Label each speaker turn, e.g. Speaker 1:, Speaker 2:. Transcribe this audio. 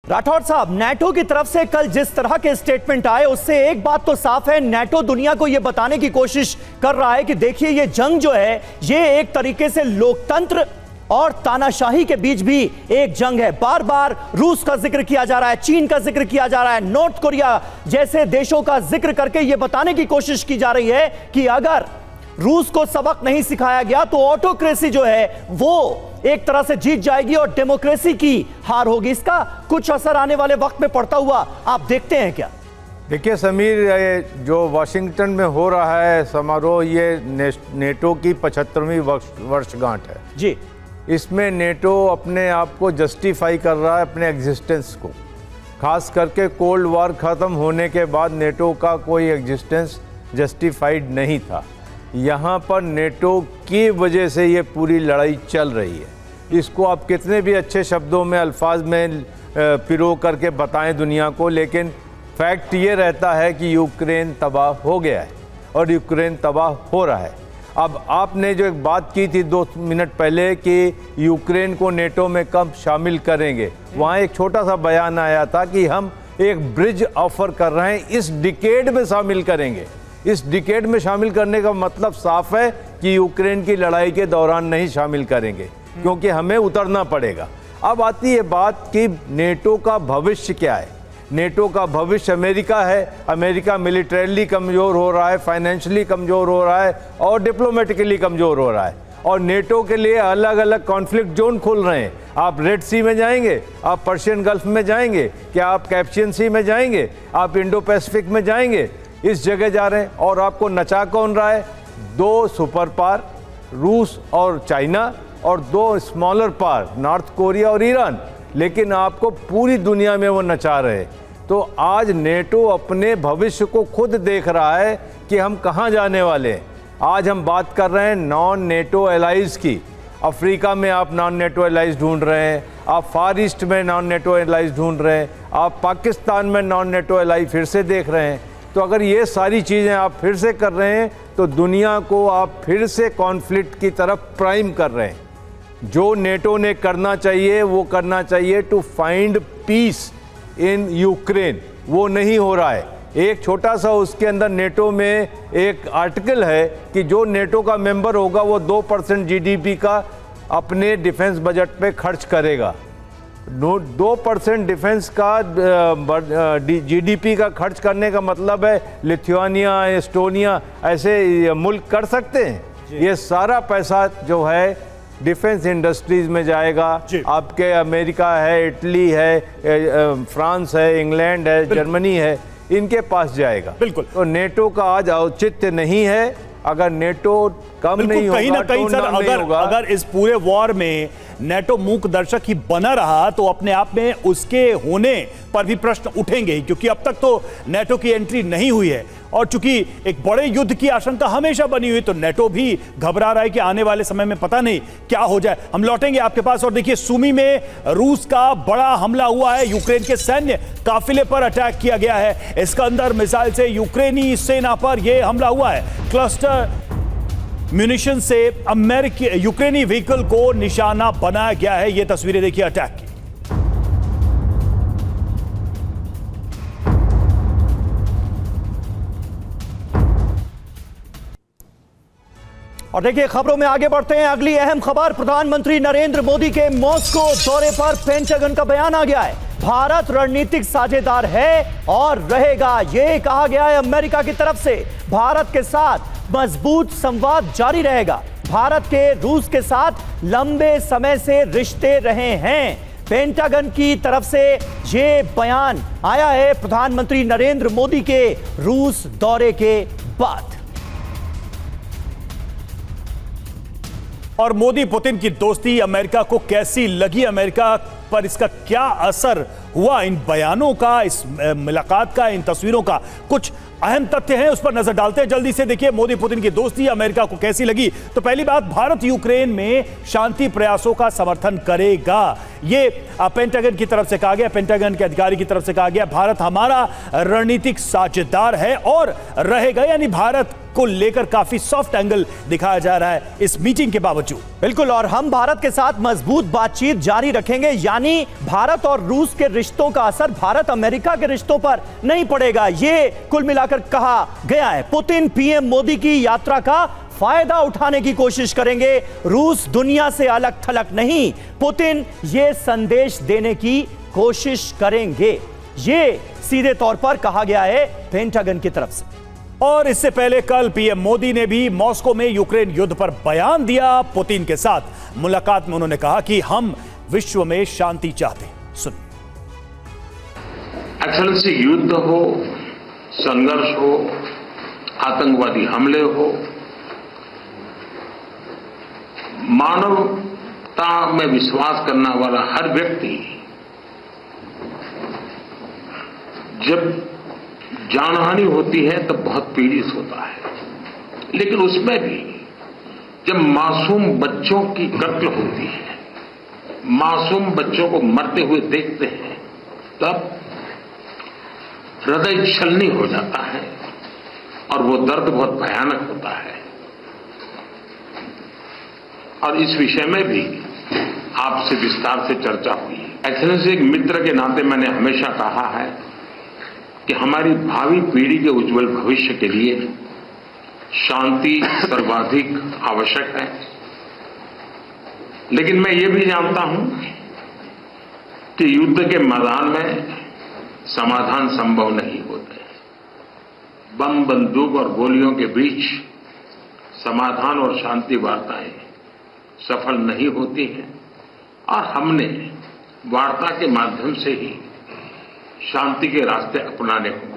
Speaker 1: राठौर साहब, नेटो की तरफ से कल जिस तरह के स्टेटमेंट आए उससे एक बात तो साफ है, नेटो दुनिया को यह बताने की कोशिश कर रहा है कि देखिए ये जंग जो है ये एक तरीके से लोकतंत्र और तानाशाही के बीच भी एक जंग है। बार बार रूस का जिक्र किया जा रहा है, चीन का जिक्र किया जा रहा है, नॉर्थ कोरिया जैसे देशों का जिक्र करके यह बताने की कोशिश की जा रही है कि अगर रूस को सबक नहीं सिखाया गया तो ऑटोक्रेसी जो है वो एक तरह से जीत जाएगी और डेमोक्रेसी की हार होगी। इसका कुछ असर आने वाले वक्त में पड़ता हुआ आप देखते हैं क्या?
Speaker 2: देखिए समीर, जो वाशिंगटन में हो रहा है समारोह, ये नेटो की 75वीं वर्षगांठ है
Speaker 1: जी।
Speaker 2: इसमें नेटो अपने आप को जस्टिफाई कर रहा है, अपने एग्जिस्टेंस को। खास करके कोल्ड वॉर ख़त्म होने के बाद नेटो का कोई एग्जिस्टेंस जस्टिफाइड नहीं था। यहाँ पर नेटो की वजह से ये पूरी लड़ाई चल रही है। इसको आप कितने भी अच्छे शब्दों में, अल्फाज में पिरो करके बताएं दुनिया को, लेकिन फैक्ट ये रहता है कि यूक्रेन तबाह हो गया है और यूक्रेन तबाह हो रहा है। अब आपने जो एक बात की थी 2 मिनट पहले कि यूक्रेन को नेटो में कब शामिल करेंगे, वहाँ एक छोटा सा बयान आया था कि हम एक ब्रिज ऑफर कर रहे हैं, इस डिकेड में शामिल करेंगे। इस डिकेड में शामिल करने का मतलब साफ है कि यूक्रेन की लड़ाई के दौरान नहीं शामिल करेंगे, क्योंकि हमें उतरना पड़ेगा। अब आती है बात कि नेटो का भविष्य क्या है। नेटो का भविष्य अमेरिका है। अमेरिका मिलिटरीली कमज़ोर हो रहा है, फाइनेंशियली कमज़ोर हो रहा है और डिप्लोमेटिकली कमज़ोर हो रहा है। और नेटो के लिए अलग अलग कॉन्फ्लिक्ट जोन खुल रहे हैं। आप रेड सी में जाएंगे, आप पर्शियन गल्फ में जाएंगे, क्या आप कैस्पियन सी में जाएंगे, आप इंडो पैसिफिक में जाएंगे, इस जगह जा रहे हैं। और आपको नचा कौन रहा है? 2 सुपर पावर, रूस और चाइना, और 2 स्मॉलर पावर, नॉर्थ कोरिया और ईरान। लेकिन आपको पूरी दुनिया में वो नचा रहे हैं। तो आज नेटो अपने भविष्य को खुद देख रहा है कि हम कहाँ जाने वाले हैं। आज हम बात कर रहे हैं नॉन नेटो एलाइज की। अफ्रीका में आप नॉन नेटो एलाइज ढूंढ रहे हैं, आप फार ईस्ट में नॉन नेटो एलाइज ढूंढ रहे हैं, आप पाकिस्तान में नॉन नेटो एलाइज फिर से देख रहे हैं। तो अगर ये सारी चीज़ें आप फिर से कर रहे हैं तो दुनिया को आप फिर से कॉन्फ्लिक्ट की तरफ प्राइम कर रहे हैं। जो नेटो ने करना चाहिए वो करना चाहिए to find peace in Ukraine, वो नहीं हो रहा है। एक छोटा सा उसके अंदर नेटो में एक आर्टिकल है कि जो नेटो का मेंबर होगा वो 2% जीडीपी का अपने डिफेंस बजट पे खर्च करेगा। 2% डिफेंस का जीडीपी का खर्च करने का मतलब है लिथुआनिया, एस्टोनिया ऐसे मुल्क कर सकते हैं। ये सारा पैसा जो है डिफेंस इंडस्ट्रीज में जाएगा। आपके अमेरिका है, इटली है, फ्रांस है, इंग्लैंड है, जर्मनी है, इनके पास जाएगा।
Speaker 1: बिल्कुल।
Speaker 2: तो नेटो का आज औचित्य नहीं है। अगर नेटो कम नहीं होगा,
Speaker 1: कहीं ना कहीं सर, अगर इस पूरे वॉर में नेटो मूक दर्शक ही बना रहा तो अपने आप में उसके होने पर भी प्रश्न उठेंगे ही, क्योंकि अब तक तो नेटो की एंट्री नहीं हुई है और चूंकि एक बड़े युद्ध की आशंका हमेशा बनी हुई, तो नेटो भी घबरा रहा है कि आने वाले समय में पता नहीं क्या हो जाए। हम लौटेंगे आपके पास। और देखिए, सुमी में रूस का बड़ा हमला हुआ है, यूक्रेन के सैन्य काफिले पर अटैक किया गया है। इस्कंदर मिसाइल से यूक्रेनी सेना पर यह हमला हुआ है। क्लस्टर म्यूनिशन से यूक्रेनी व्हीकल को निशाना बनाया गया है। यह तस्वीरें देखिए अटैक की। और देखिए, खबरों में आगे बढ़ते हैं। अगली अहम खबर, प्रधानमंत्री नरेंद्र मोदी के मॉस्को दौरे पर पेंटागन का बयान आ गया है। भारत रणनीतिक साझेदार है और रहेगा, यह कहा गया है अमेरिका की तरफ से। भारत के साथ मजबूत संवाद जारी रहेगा। भारत के रूस के साथ लंबे समय से रिश्ते रहे हैं। पेंटागन की तरफ से यह बयान आया है प्रधानमंत्री नरेंद्र मोदी के रूस दौरे के बाद। और मोदी पुतिन की दोस्ती अमेरिका को कैसी लगी, अमेरिका पर इसका क्या असर हुआ, इन बयानों का, इस मुलाकात का, इन तस्वीरों का कुछ अहम तथ्य हैं, उस पर नजर डालते हैं जल्दी से। देखिए, मोदी पुतिन की दोस्ती अमेरिका को कैसी लगी। तो पहली बात, भारत यूक्रेन में शांति प्रयासों का समर्थन करेगा, ये पेंटागन की तरफ से कहा गया, पेंटागन के अधिकारी की तरफ से कहा गया। भारत हमारा रणनीतिक साझेदार है और रहेगा, यानी भारत को लेकर काफी सॉफ्ट एंगल दिखाया जा रहा है इस मीटिंग के बावजूद।
Speaker 3: बिल्कुल, और हम भारत के साथ मजबूत बातचीत जारी रखेंगे, यानी भारत और रूस के रिश्तों का असर भारत अमेरिका के रिश्तों पर नहीं पड़ेगा, ये कुल मिलाकर कहा गया है। पुतिन पीएम मोदी की यात्रा का फायदा उठाने की कोशिश करेंगे, रूस दुनिया से अलग थलग नहीं, पुतिन ये संदेश देने की कोशिश करेंगे, ये सीधे तौर पर कहा गया है पेंटागन की तरफ से।
Speaker 1: और इससे पहले कल पीएम मोदी ने भी मॉस्को में यूक्रेन युद्ध पर बयान दिया। पुतिन के साथ मुलाकात में उन्होंने कहा कि हम विश्व में शांति चाहते हैं। सुनिए।
Speaker 4: एक्सेलेंसी, युद्ध हो, संघर्ष हो, आतंकवादी हमले हो, मानवता में विश्वास करने वाला हर व्यक्ति जब जानहानि होती है तब बहुत पीड़ित होता है, लेकिन उसमें भी जब मासूम बच्चों की कत्ल होती है, मासूम बच्चों को मरते हुए देखते हैं, तब हृदय छलनी हो जाता है और वो दर्द बहुत भयानक होता है। और इस विषय में भी आपसे विस्तार से चर्चा हुई। एक्सेलेंसी, एक मित्र के नाते मैंने हमेशा कहा है कि हमारी भावी पीढ़ी के उज्जवल भविष्य के लिए शांति सर्वाधिक आवश्यक है, लेकिन मैं ये भी जानता हूं कि युद्ध के मैदान में समाधान संभव नहीं होते। बम, बंदूक और गोलियों के बीच समाधान और शांति वार्ताएं सफल नहीं होती हैं, और हमने वार्ता के माध्यम से ही शांति के रास्ते अपनाने होंगे।